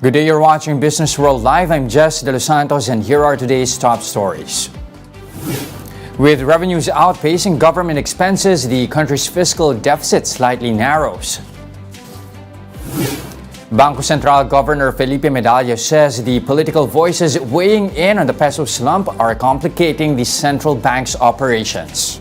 Good day, you're watching Businessworld Live. I'm Delos Santos and here are today's top stories. With revenues outpacing government expenses, the country's fiscal deficit slightly narrows. Bangko Sentral Governor Felipe Medalla says the political voices weighing in on the peso slump are complicating the central bank's operations.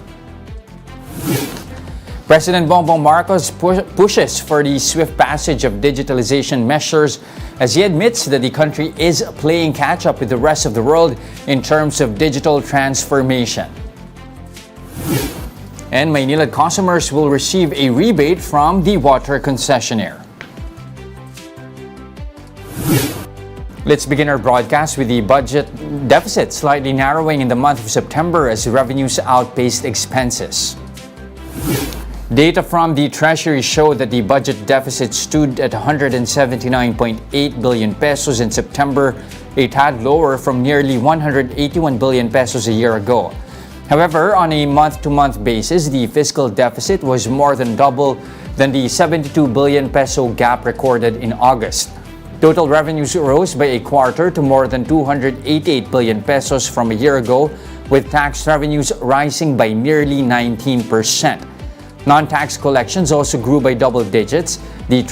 President Bongbong Marcos pushes for the swift passage of digitalization measures as he admits that the country is playing catch-up with the rest of the world in terms of digital transformation. And Maynilad customers will receive a rebate from the water concessionaire. Let's begin our broadcast with the budget deficit slightly narrowing in the month of September as revenues outpaced expenses. Data from the Treasury showed that the budget deficit stood at 179.8 billion pesos in September, a tad lower from nearly 181 billion pesos a year ago. However, on a month-to-month basis, the fiscal deficit was more than double than the 72 billion peso gap recorded in August. Total revenues rose by a quarter to more than 288 billion pesos from a year ago, with tax revenues rising by nearly 19%. Non-tax collections also grew by double digits. The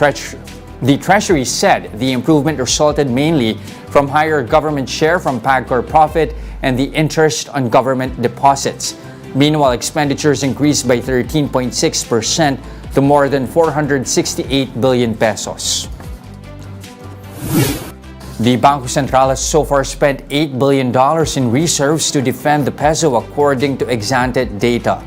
Treasury said the improvement resulted mainly from higher government share from PAGCOR profit and the interest on government deposits. Meanwhile, expenditures increased by 13.6% to more than 468 billion pesos. The Bangko Sentral has so far spent $8 billion in reserves to defend the peso according to Exante data.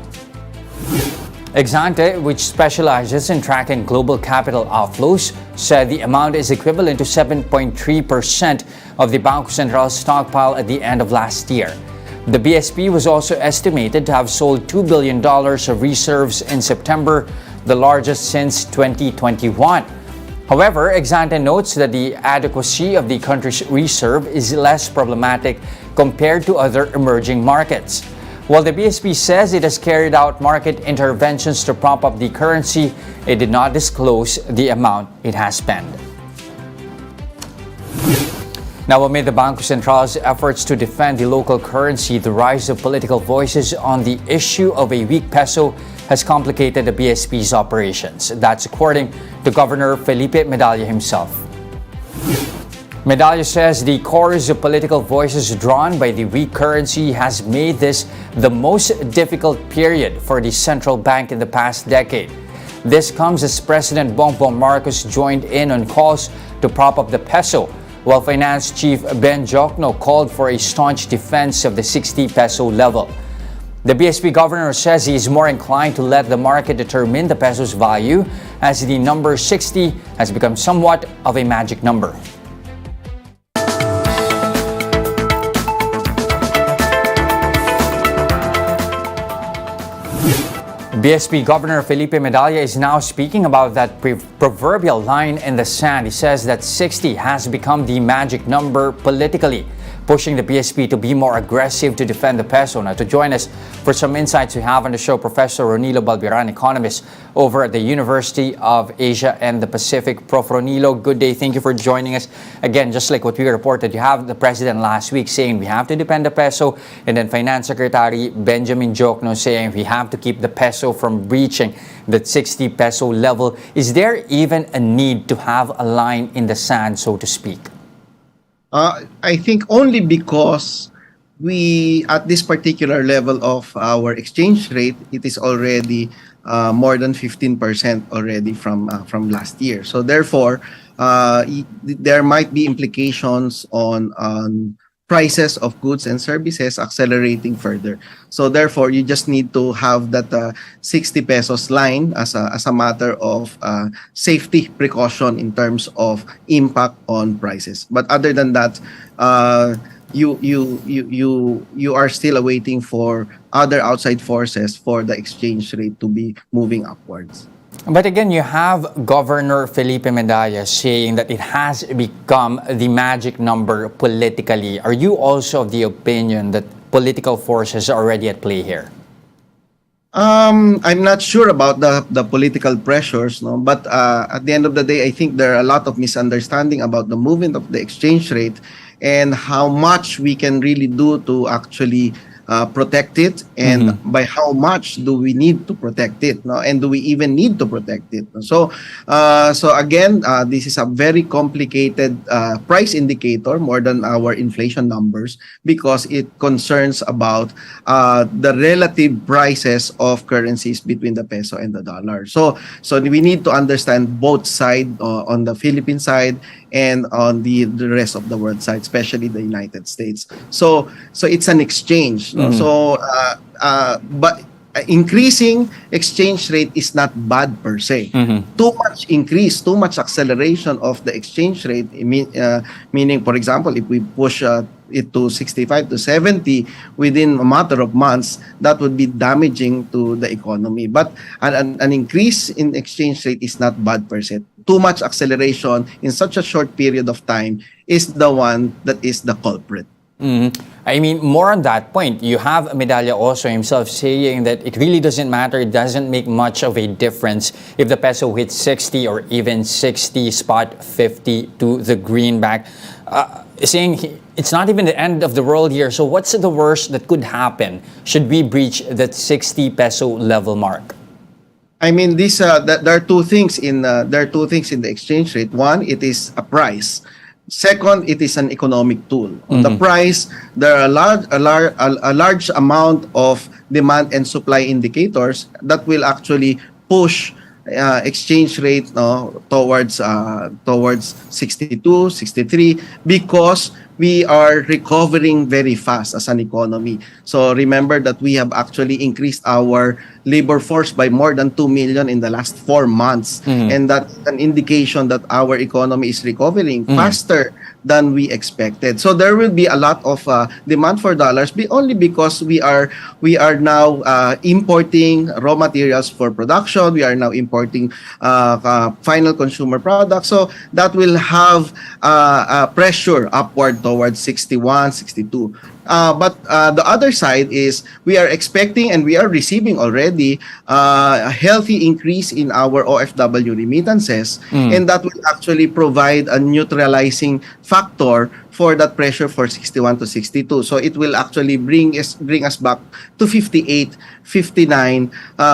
Exante, which specializes in tracking global capital outflows, said the amount is equivalent to 7.3% of the Bangko Sentral stockpile at the end of last year. The BSP was also estimated to have sold $2 billion of reserves in September, the largest since 2021. However, Exante notes that the adequacy of the country's reserve is less problematic compared to other emerging markets. While the BSP says it has carried out market interventions to prop up the currency, it did not disclose the amount it has spent. Now, amid the Bangko Sentral's efforts to defend the local currency, the rise of political voices on the issue of a weak peso has complicated the BSP's operations. That's according to Governor Felipe Medalla himself. Medalla says the chorus of political voices drawn by the weak currency has made this the most difficult period for the central bank in the past decade. This comes as President Bongbong Marcos joined in on calls to prop up the peso, while Finance Chief Ben Jokno called for a staunch defense of the 60 peso level. The BSP governor says he is more inclined to let the market determine the peso's value, as the number 60 has become somewhat of a magic number. BSP Governor Felipe Medalla is now speaking about that proverbial line in the sand. He says that 60 has become the magic number politically, pushing the BSP to be more aggressive to defend the peso. Now, to join us for some insights, we have on the show Professor Ronilo Balbieran, economist over at the University of Asia and the Pacific. Prof. Ronilo, good day. Thank you for joining us. Again, just like what we reported, you have the President last week saying we have to defend the peso, and then Finance Secretary Benjamin Jokno saying we have to keep the peso from breaching that 60 peso level. Is there even a need to have a line in the sand, so to speak? I think only because we, at this particular level of our exchange rate, it is already more than 15% already from last year. So therefore, there might be implications on prices of goods and services accelerating further. So therefore, you just need to have that 60 pesos line as a matter of safety precaution in terms of impact on prices. But other than that, you are still awaiting for other outside forces for the exchange rate to be moving upwards. But again, you have Governor Felipe Medalla saying that it has become the magic number politically. Are you also of the opinion that political forces are already at play here? I'm not sure about the political pressures, no. But at the end of the day, I think there are a lot of misunderstanding about the movement of the exchange rate and how much we can really do to actually protect it, and Mm-hmm. by how much do we need to protect it, no? And do we even need to protect it? So again, this is a very complicated price indicator more than our inflation numbers, because it concerns about the relative prices of currencies between the peso and the dollar. So we need to understand both sides, on the Philippine side and on the rest of the world side, especially the United States. So it's an exchange, no? Mm-hmm. But increasing exchange rate is not bad per se. Mm-hmm. Too much increase, too much acceleration of the exchange rate, meaning, for example, if we push it to 65 to 70 within a matter of months, that would be damaging to the economy. But an increase in exchange rate is not bad per se. Too much acceleration in such a short period of time is the one that is the culprit. Mhm. I mean, more on that point, you have Medalla also himself saying that it really doesn't matter, it doesn't make much of a difference if the peso hits 60 or even 60 spot 50 to the greenback. It's not even the end of the world here. So what's the worst that could happen should we breach that 60 peso level mark? I mean, there are two things in the exchange rate. One, it is a price. Second, it is an economic tool. On the price, there are a large amount of demand and supply indicators that will actually push exchange rate, no, towards 62, 63, because we are recovering very fast as an economy. So remember that we have actually increased our labor force by more than 2 million in the last 4 months. And that's an indication that our economy is recovering faster than we expected. So there will be a lot of demand for dollars, only because we are now importing raw materials for production. We are now importing final consumer products. So that will have pressure upward towards 61, 62. But the other side is we are expecting and we are receiving already a healthy increase in our OFW remittances, and that will actually provide a neutralizing factor for that pressure for 61 to 62. So it will actually bring us back to 58, 59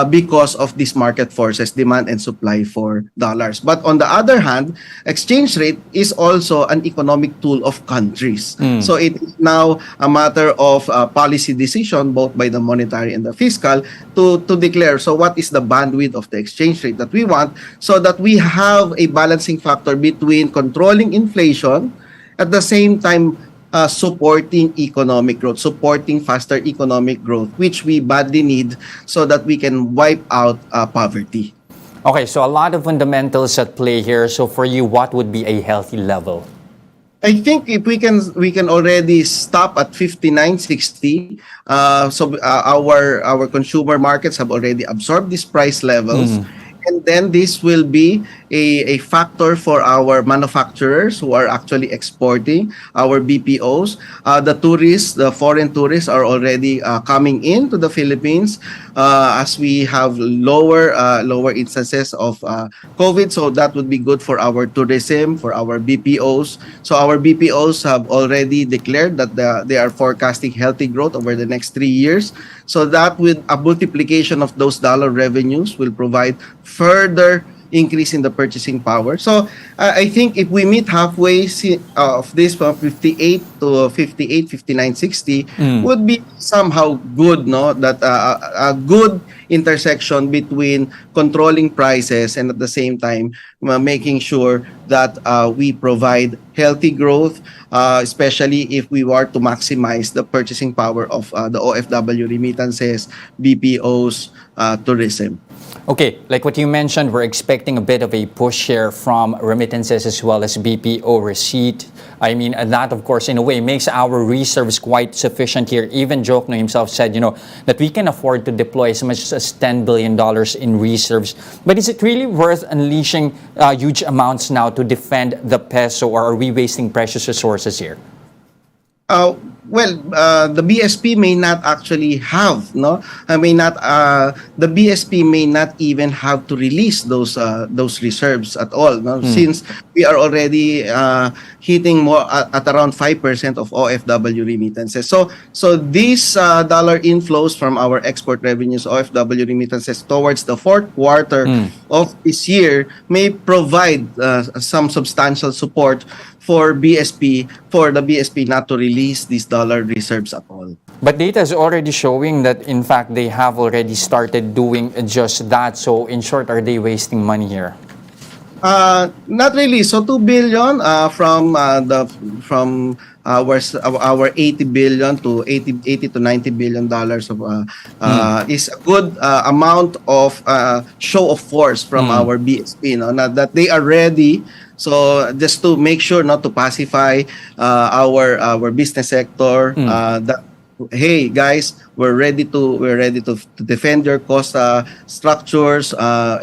because of these market forces, demand and supply for dollars. But on the other hand, exchange rate is also an economic tool of countries. So it is now a matter of policy decision, both by the monetary and the fiscal, to declare, so what is the bandwidth of the exchange rate that we want, so that we have a balancing factor between controlling inflation, at the same time supporting economic growth, supporting faster economic growth, which we badly need so that we can wipe out poverty. Okay, so a lot of fundamentals at play here. So for you, what would be a healthy level? I think if we can already stop at 59.60. Our consumer markets have already absorbed these price levels. And then this will be a factor for our manufacturers who are actually exporting, our BPOs. The tourists, the foreign tourists are already coming into the Philippines as we have lower instances of COVID. So that would be good for our tourism, for our BPOs. So our BPOs have already declared that they are forecasting healthy growth over the next 3 years. So that with a multiplication of those dollar revenues will provide further increase in the purchasing power. So I think if we meet halfway of this from 58 to 58, 59, 60 would be somehow good, no? That a good intersection between controlling prices and at the same time making sure that we provide healthy growth, especially if we were to maximize the purchasing power of the OFW remittances, BPOs, tourism. Okay, like what you mentioned, we're expecting a bit of a push here from remittances as well as BPO receipt. I mean, and that, of course, in a way makes our reserves quite sufficient here. Even Jokno himself said, that we can afford to deploy as much as $10 billion in reserves. But is it really worth unleashing huge amounts now to defend the peso, or are we wasting precious resources here? the BSP may not actually have, no, the BSP may not even have to release those reserves at all, no, since we are already hitting more at around 5% of OFW remittances. So these dollar inflows from our export revenues, OFW remittances towards the fourth quarter of this year may provide some substantial support for the BSP not to release these dollar reserves at all. But data is already showing that, in fact, they have already started doing just that. So, in short, are they wasting money here? Not really. So 2 billion from our 80 billion to 80 to 90 billion dollars of is a good amount of show of force from our BSP, no, not that they are ready. So just to make sure not to pacify our business sector, that hey guys, we're ready to defend your cost structures.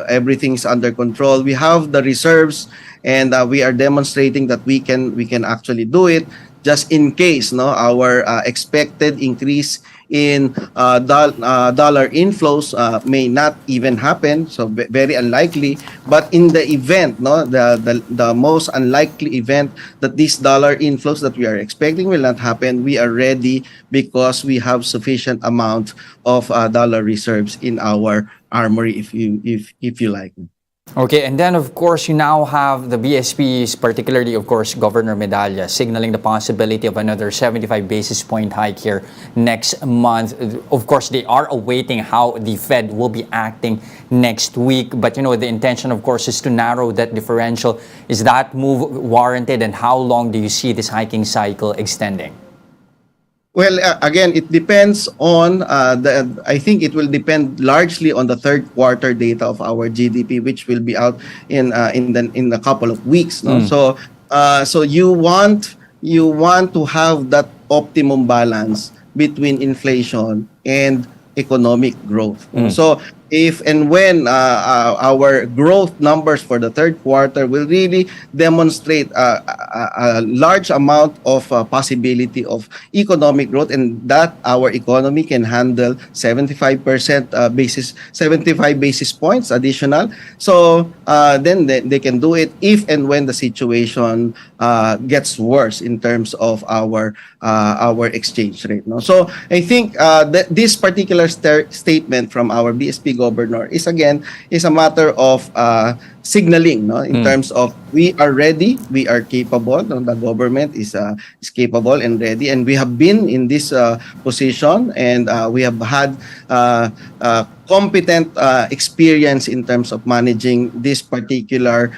Everything's under control. We have the reserves, and we are demonstrating that we can actually do it. Just in case, no, our expected increase in dollar inflows may not even happen, so very unlikely. But in the event, no, the most unlikely event that these dollar inflows that we are expecting will not happen, we are ready because we have sufficient amount of dollar reserves in our armory, if you like. Okay, and then of course you now have the BSPs, particularly of course Governor Medalla, signaling the possibility of another 75 basis point hike here next month. Of course, they are awaiting how the Fed will be acting next week, but the intention of course is to narrow that differential. Is that move warranted, and how long do you see this hiking cycle extending? Well, again, it depends on I think it will depend largely on the third quarter data of our GDP, which will be out in a couple of weeks. No? So you want to have that optimum balance between inflation and economic growth. So if and when our growth numbers for the third quarter will really demonstrate a large amount of possibility of economic growth, and that our economy can handle 75 basis points additional, so then they can do it if and when the situation gets worse in terms of our exchange rate. No? So I think this particular statement from our BSP governor is a matter of signaling, no, in terms of we are ready, we are capable, no, the government is capable and ready, and we have been in this position, and we have had competent experience in terms of managing this particular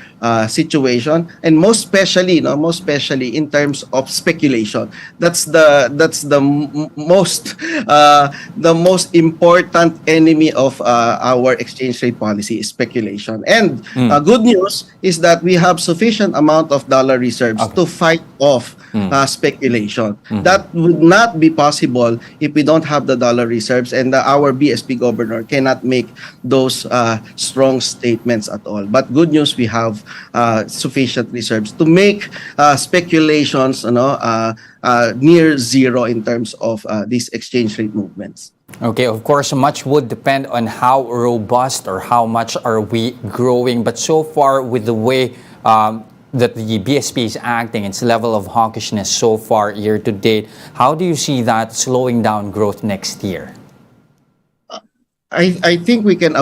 situation, and most especially in terms of speculation. That's the most important enemy of our exchange rate policy is speculation. And good news is that we have sufficient amount of dollar reserves to fight off speculation. That would not be possible if we don't have the dollar reserves, and our BSP governor cannot make those strong statements at all. But good news, we have sufficient reserves to make speculations near zero in terms of these exchange rate movements. Okay, of course, much would depend on how robust or how much are we growing. But so far, with the way that the BSP is acting, its level of hawkishness so far year to date, how do you see that slowing down growth next year? I think we can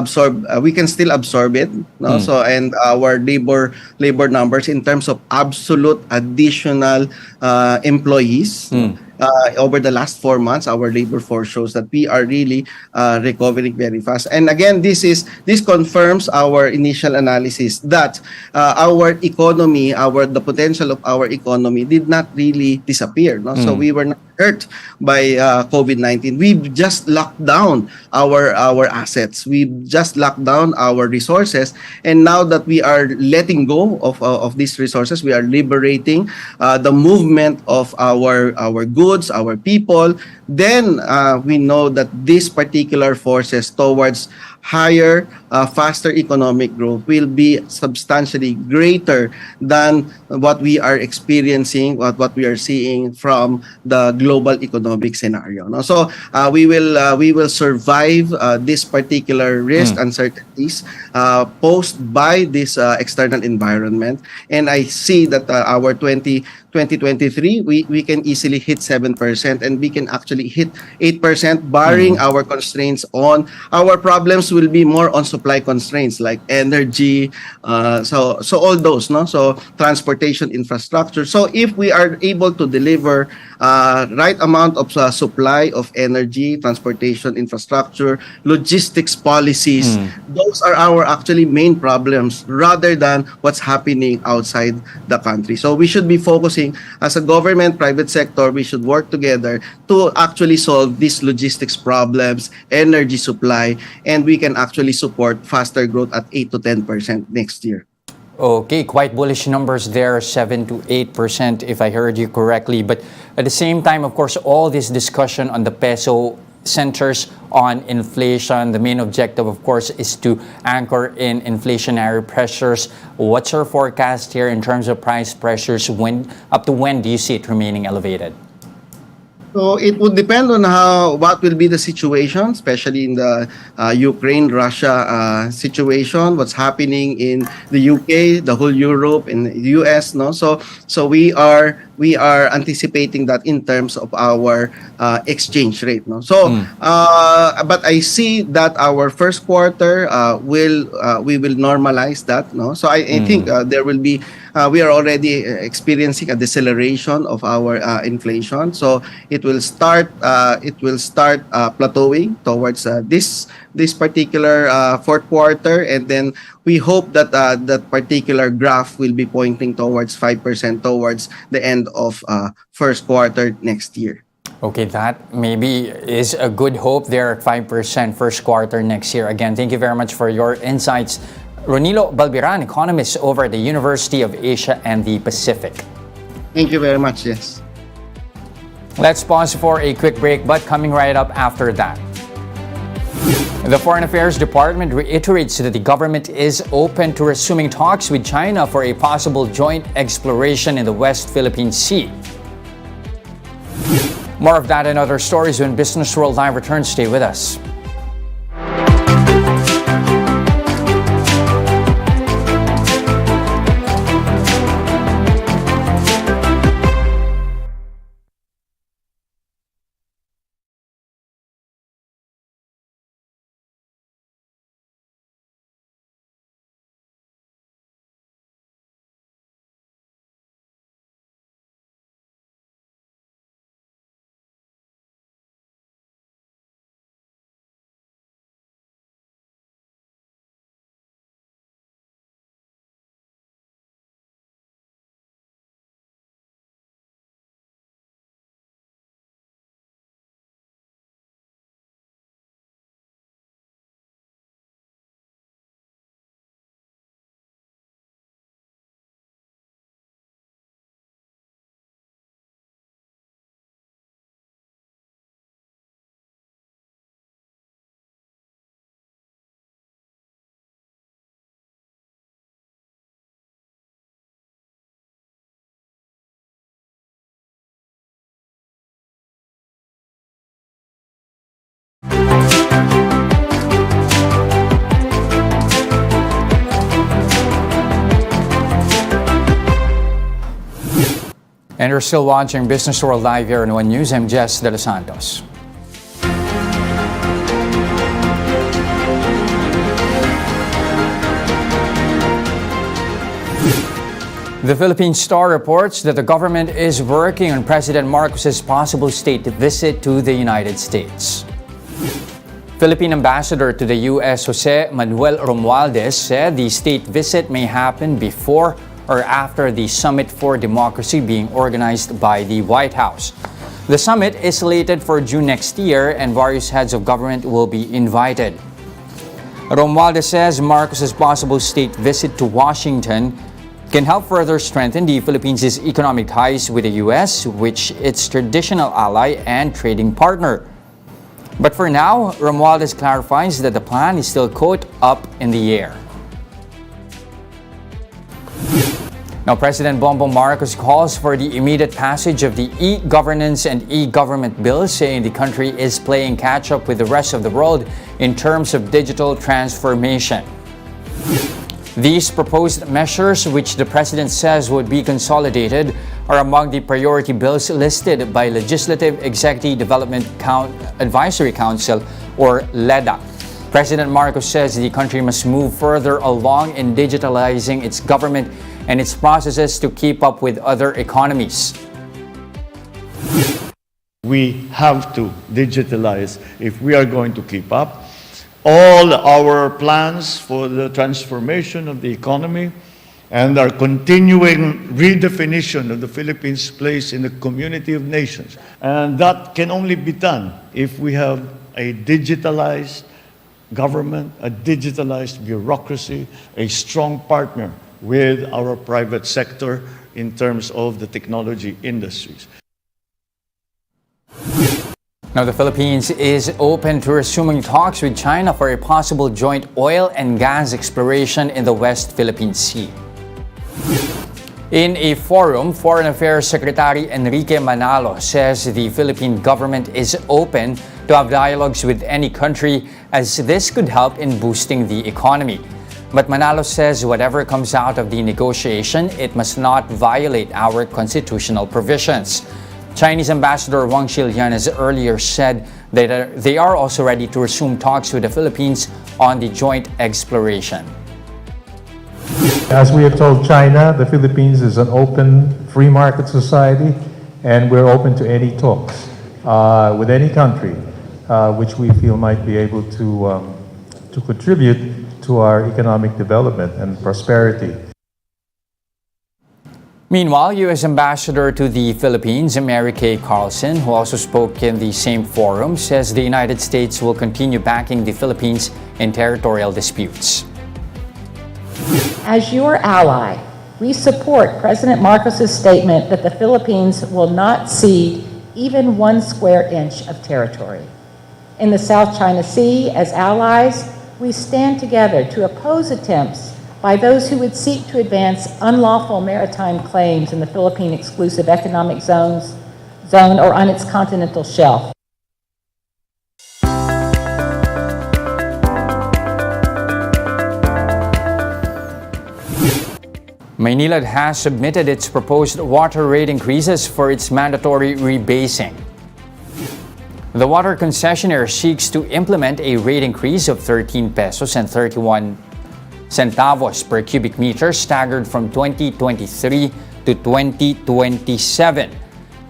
still absorb it, no? So, and our labor numbers in terms of absolute additional employees over the last 4 months, our labor force shows that we are really recovering very fast. And again, this confirms our initial analysis that our economy, the potential of our economy did not really disappear, no? So we were not hurt by COVID-19. We've just locked down our assets. We've just locked down our resources. And now that we are letting go of these resources, we are liberating the movement of our goods, our people. then we know that these particular forces towards higher, faster economic growth will be substantially greater than what we are experiencing, what we are seeing from the global economic scenario. No? So we will survive this particular risk uncertainties posed by this external environment, and I see that our 2023 we can easily hit 7%, and we can actually hit 8%, barring our constraints on our problems will be more on supply constraints like energy, so all those, no, so transportation infrastructure. So if we are able to deliver right amount of supply of energy, transportation infrastructure, logistics policies, those are our actually main problems rather than what's happening outside the country. So we should be focusing as a government, private sector, we should work together to actually solve these logistics problems, energy supply, and we can actually support faster growth at 8 to 10% next year. Okay, quite bullish numbers there, 7 to 8% if I heard you correctly. But at the same time, of course, all this discussion on the peso centers on inflation. The main objective, of course, is to anchor in inflationary pressures. What's your forecast here in terms of price pressures? Up to when do you see it remaining elevated? So it would depend on what will be the situation, especially in the Ukraine-Russia situation, what's happening in the UK, the whole Europe, and the US. No, so we are anticipating that in terms of our exchange rate. No, so but I see that our first quarter we will normalize that. No, so I think there will be. We are already experiencing a deceleration of our inflation, so it will start plateauing towards this particular fourth quarter, and then we hope that that particular graph will be pointing towards 5% towards the end of first quarter next year. Okay, that maybe is a good hope there at 5% first quarter next year. Again, thank you very much for your insights. Ronilo Balbieran, economist over at the University of Asia and the Pacific. Thank you very much, yes. Let's pause for a quick break, but coming right up after that. The Foreign Affairs Department reiterates that the government is open to resuming talks with China for a possible joint exploration in the West Philippine Sea. More of that and other stories when Businessworld Live returns. Stay with us. And you're still watching Businessworld Live here on One News. I'm Jess De Los Santos. The Philippine Star reports that the government is working on President Marcos's possible state visit to the United States. Philippine Ambassador to the U.S. Jose Manuel Romualdez said the state visit may happen before or after the Summit for Democracy being organized by the White House. The summit is slated for June next year and various heads of government will be invited. Romualdez says Marcos's possible state visit to Washington can help further strengthen the Philippines' economic ties with the U.S., which its traditional ally and trading partner. But for now, Romualdez clarifies that the plan is still quote up in the air. Now, President Bongbong Marcos calls for the immediate passage of the e-governance and e-government bills, saying the country is playing catch-up with the rest of the world in terms of digital transformation. These proposed measures, which the President says would be consolidated, are among the priority bills listed by Legislative Executive Development Advisory Council, or LEDA. President Marcos says the country must move further along in digitalizing its government and its processes to keep up with other economies. We have to digitalize if we are going to keep up. All our plans for the transformation of the economy and our continuing redefinition of the Philippines' place in the community of nations. And that can only be done if we have a digitalized government, a digitalized bureaucracy, a strong partner with our private sector in terms of the technology industries. Now, the Philippines is open to resuming talks with China for a possible joint oil and gas exploration in the West Philippine Sea. In a forum, Foreign Affairs Secretary Enrique Manalo says the Philippine government is open to have dialogues with any country, as this could help in boosting the economy. But Manalo says whatever comes out of the negotiation, it must not violate our constitutional provisions. Chinese Ambassador Wang Xilian has earlier said that they are also ready to resume talks with the Philippines on the joint exploration. As we have told China, the Philippines is an open, free market society, and we're open to any talks with any country which we feel might be able to contribute to our economic development and prosperity. Meanwhile, U.S. Ambassador to the Philippines, Mary Kay Carlson, who also spoke in the same forum, says the United States will continue backing the Philippines in territorial disputes. As your ally, we support President Marcos's statement that the Philippines will not cede even 1 square inch of territory. In the South China Sea, as allies, we stand together to oppose attempts by those who would seek to advance unlawful maritime claims in the Philippine Exclusive Economic Zone or on its continental shelf. Maynilad has submitted its proposed water rate increases for its mandatory rebasing. The water concessionaire seeks to implement a rate increase of 13 pesos and 31 centavos per cubic meter staggered from 2023 to 2027.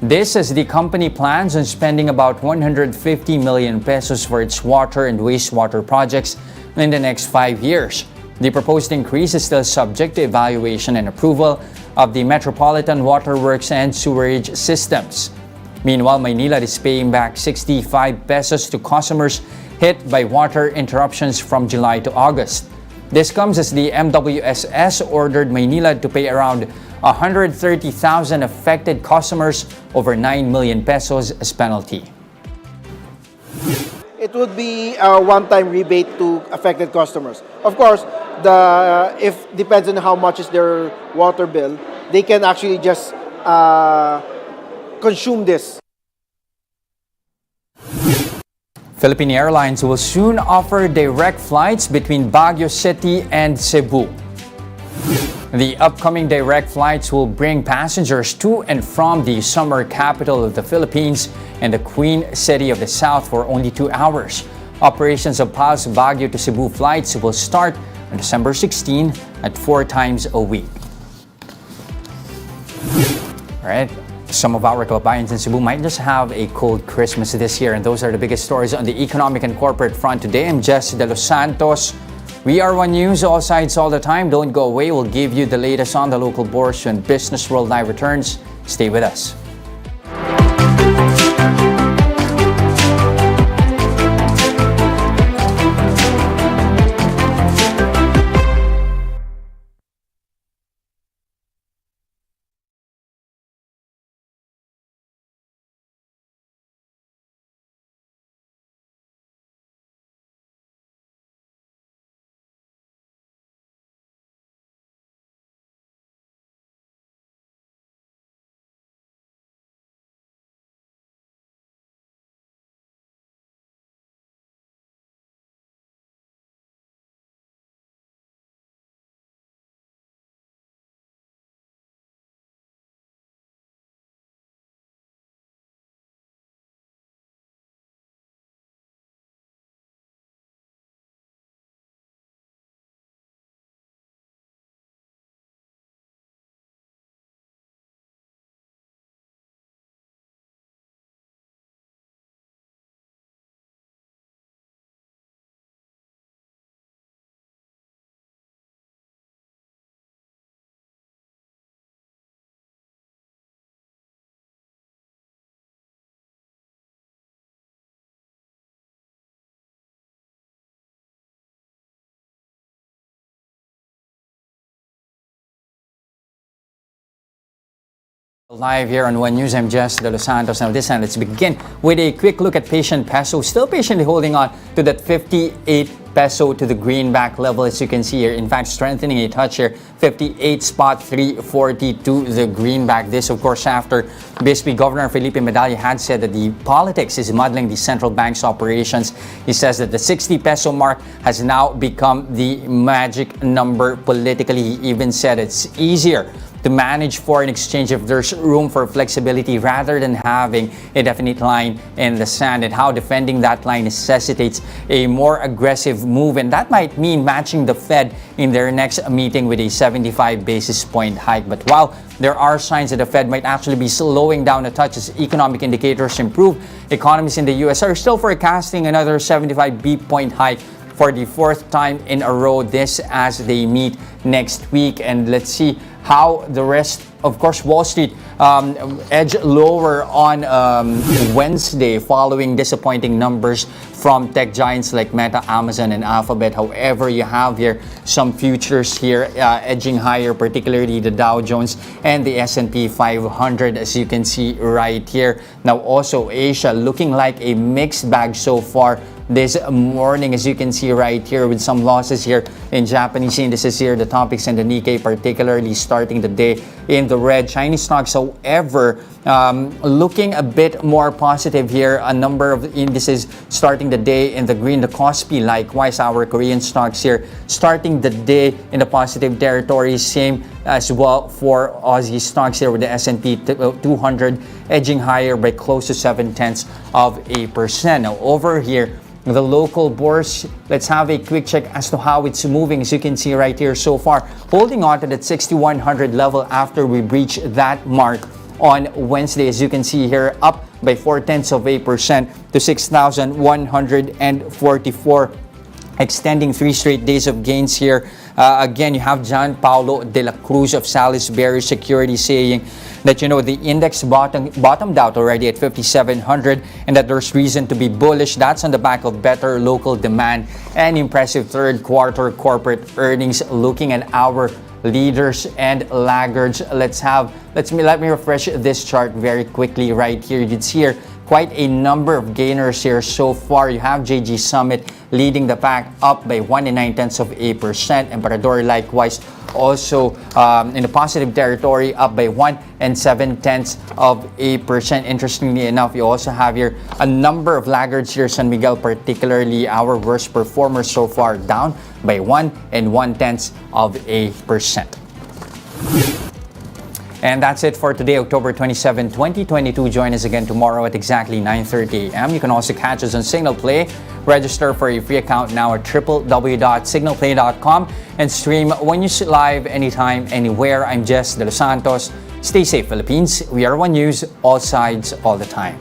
This as the company plans on spending about 150 million pesos for its water and wastewater projects in the next 5 years. The proposed increase is still subject to evaluation and approval of the Metropolitan Waterworks and Sewerage Systems. Meanwhile, Maynilad is paying back 65 pesos to customers hit by water interruptions from July to August. This comes as the MWSS ordered Maynilad to pay around 130,000 affected customers over 9 million pesos as penalty. It would be a one-time rebate to affected customers. Of course, if depends on how much is their water bill, they can actually just consume this. Philippine Airlines will soon offer direct flights between Baguio City and Cebu. The upcoming direct flights will bring passengers to and from the summer capital of the Philippines and the Queen City of the South for only 2 hours. Operations of PAL's Baguio to Cebu flights will start on December 16 at 4 times a week. All right. Some of our kababayans in Cebu might just have a cold Christmas this year, and those are the biggest stories on the economic and corporate front today. I'm Jess Delos Santos. We are One News, all sides, all the time. Don't go away. We'll give you the latest on the local bourse when Businessworld Live returns. Stay with us. Live here on One News, I'm Jess Delos Santos. Now this time, let's begin with a quick look at patient peso. Still patiently holding on to that 58 peso to the greenback level, as you can see here. In fact, strengthening a touch here, 58 spot 340 to the greenback. This, of course, after BSP Governor Felipe Medalla had said that the politics is muddling the central bank's operations. He says that the 60 peso mark has now become the magic number politically. He even said it's easier to manage foreign exchange if there's room for flexibility rather than having a definite line in the sand, and how defending that line necessitates a more aggressive move, and that might mean matching the Fed in their next meeting with a 75 basis point hike. But while there are signs that the Fed might actually be slowing down a touch as economic indicators improve, economists in the US are still forecasting another 75 basis point hike for the fourth time in a row, this as they meet next week. And let's see how the rest, of course, Wall Street edge lower on Wednesday following disappointing numbers from tech giants like Meta, Amazon, and Alphabet. However, you have here some futures here edging higher, particularly the Dow Jones and the S&P 500, as you can see right here. Now also Asia looking like a mixed bag so far this morning, as you can see right here, with some losses here in Japanese indices here, the Topix and the Nikkei particularly starting the day in the red. Chinese stocks, however, looking a bit more positive here. A number of indices starting the day in the green. The Kospi, likewise, our Korean stocks here starting the day in the positive territory. Same as well for Aussie stocks here, with the S&P 200 edging higher by close to 0.7%. Now over here, the local bourse, let's have a quick check as to how it's moving. As you can see right here so far, holding on to that 6,100 level after we breach that mark on Wednesday. As you can see here, up by 0.4% to 6,144, extending 3 straight days of gains here. Again, you have John Paulo de la Cruz of Salisbury Securities saying that, the index bottomed out already at 5,700 and that there's reason to be bullish. That's on the back of better local demand and impressive third quarter corporate earnings. Looking at our leaders and laggards, let me refresh this chart very quickly right here. You'd see here quite a number of gainers here so far. You have JG Summit leading the pack, up by 1.9%. Emperador likewise also in the positive territory, up by 1.7%. Interestingly enough, you also have here a number of laggards here. San Miguel, particularly our worst performer so far, down by 1.1%. And that's it for today, October 27, 2022. Join us again tomorrow at exactly 9:30 a.m. You can also catch us on Signal Play. Register for a free account now at www.signalplay.com and stream One News live anytime, anywhere. I'm Jess Delos Santos. Stay safe, Philippines. We are One News, all sides, all the time.